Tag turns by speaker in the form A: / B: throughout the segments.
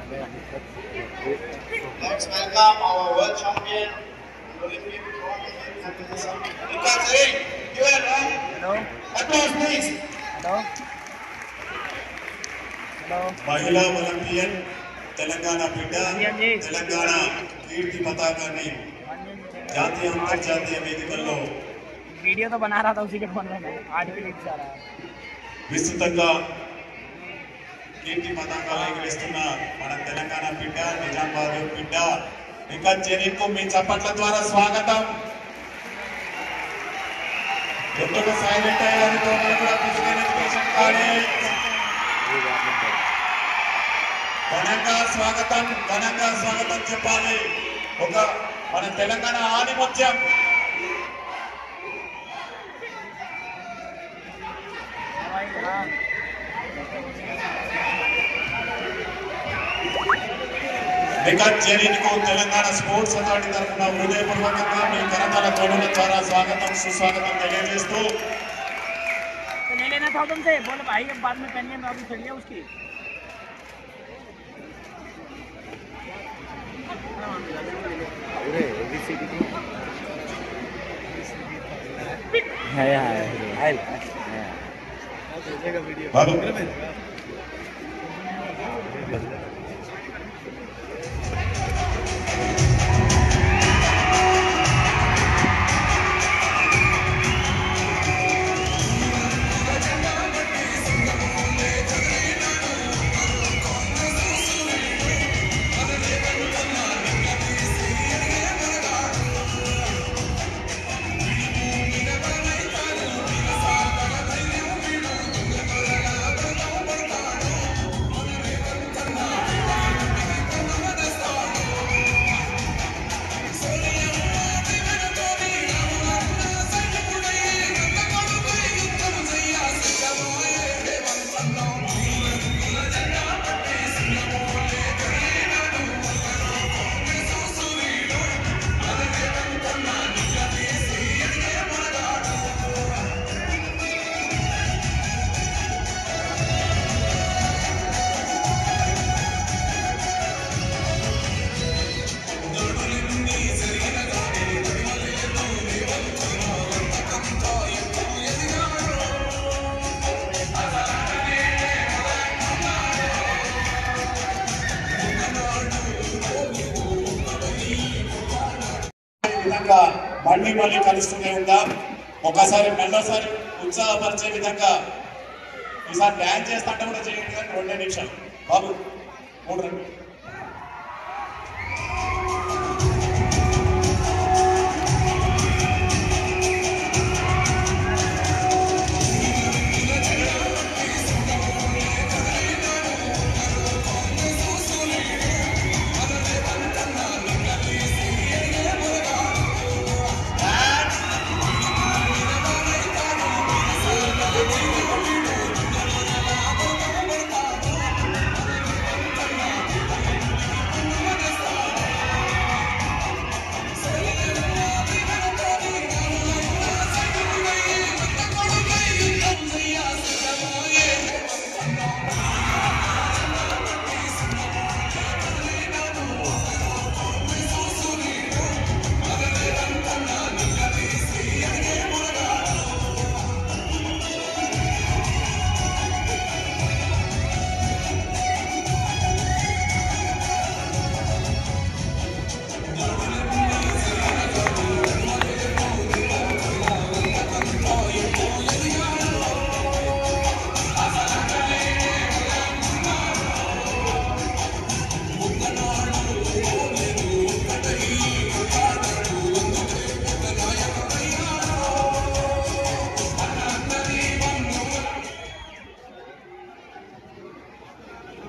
A: Let's welcome our world champion, Olympic give a round applause, please.
B: महिला Olympian Telangana बिड्ड Telangana कीर्ति पताकाన్ని జాతీయ అంతర్జాతీయ వేదికల్లో
C: video तो बना रहा था उसी के फोन में आर्टिकल लिख जा रहा है
B: విస్తృతంగా కీర్తి పతాకాలు ఎగరేస్తున్న మన తెలంగాణ బిడ్డ నిజామాబాద్ బిడ్డ ఇంకా జెరీకు మీ చప్పట్ల ద్వారా స్వాగతం. ఎందుకు సైలెంట్ అయ్యారు కూడా ఫిజికల్ ఎడ్యుకేషన్ కాలేజ్ ఘనంగా స్వాగతం చెప్పాలి. ఒక మన తెలంగాణ ఆధిపత్యం నిఖత్ జరీన్కు తెలంగాణ స్పోర్ట్స్ అథారిటీ తరఫున హృదయపూర్వకంగా మీ కరతాళ ధ్వనుల ద్వారా స్వాగతం సుస్వాగతం తెలియజేస్తూ
C: लेना था तुमसे बोले भाई अब बाद में पहनिए मैं अभी चलिए उसकी
B: బాబు మళ్ళీ కలుస్తూనే ఉందాం. ఒకసారి మళ్ళీసారి ఉత్సాహపరిచే విధంగా ఈసారి డ్యాన్స్ చేస్తా అంటే కూడా చేయండి. కానీ 2 నిమిషాలు బాబు 3 రండి.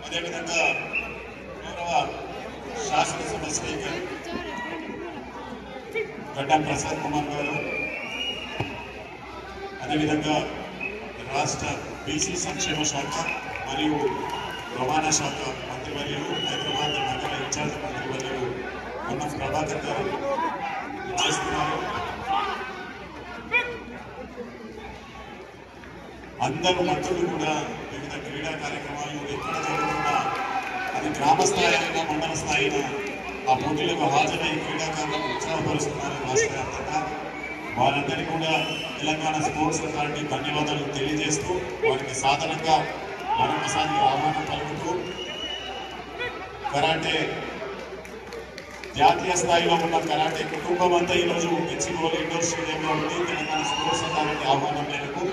B: అదేవిధంగా గౌరవ శాసనసభ స్పీకర్ గడ్డ ప్రసాద్ కుమార్ గారు, అదేవిధంగా రాష్ట్ర బీసీ సంక్షేమ శాఖ మరియు రవాణా శాఖ మంత్రివర్యులు, హైదరాబాద్ నగర ఇన్ఛార్జ్ మంత్రివర్యులు పొన్నం ప్రభాకర్ గారు చేస్తున్నారు. అందరూ మంత్రులు కూడా వివిధ క్రీడా కార్యక్రమాలు ఎక్కడ జరుగుతున్నా అది గ్రామ స్థాయి అయినా మండల స్థాయి అయినా ఆ పోటీలకు హాజరై క్రీడాకారులను ఉత్సాహపరుస్తున్నారని రాష్ట్ర వ్యాప్తంగా వారందరికీ కూడా తెలంగాణ స్పోర్ట్స్ అథారిటీ ధన్యవాదాలు తెలియజేస్తూ వారికి సాధారణంగా మరొకసారి ఆహ్వానం పలుకుతూ కరాటే జాతీయ స్థాయిలో ఉన్న కరాటే కుటుంబం అంతా ఈరోజు హెచ్సిగోల్ ఇండోర్ స్టేడియంలో ఉంది. తెలంగాణ స్పోర్ట్స్ అథారిటీ ఆహ్వానం మేరకు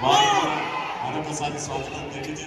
B: వారికి మరొకసారి స్వాగతం తెలియజేస్తారు.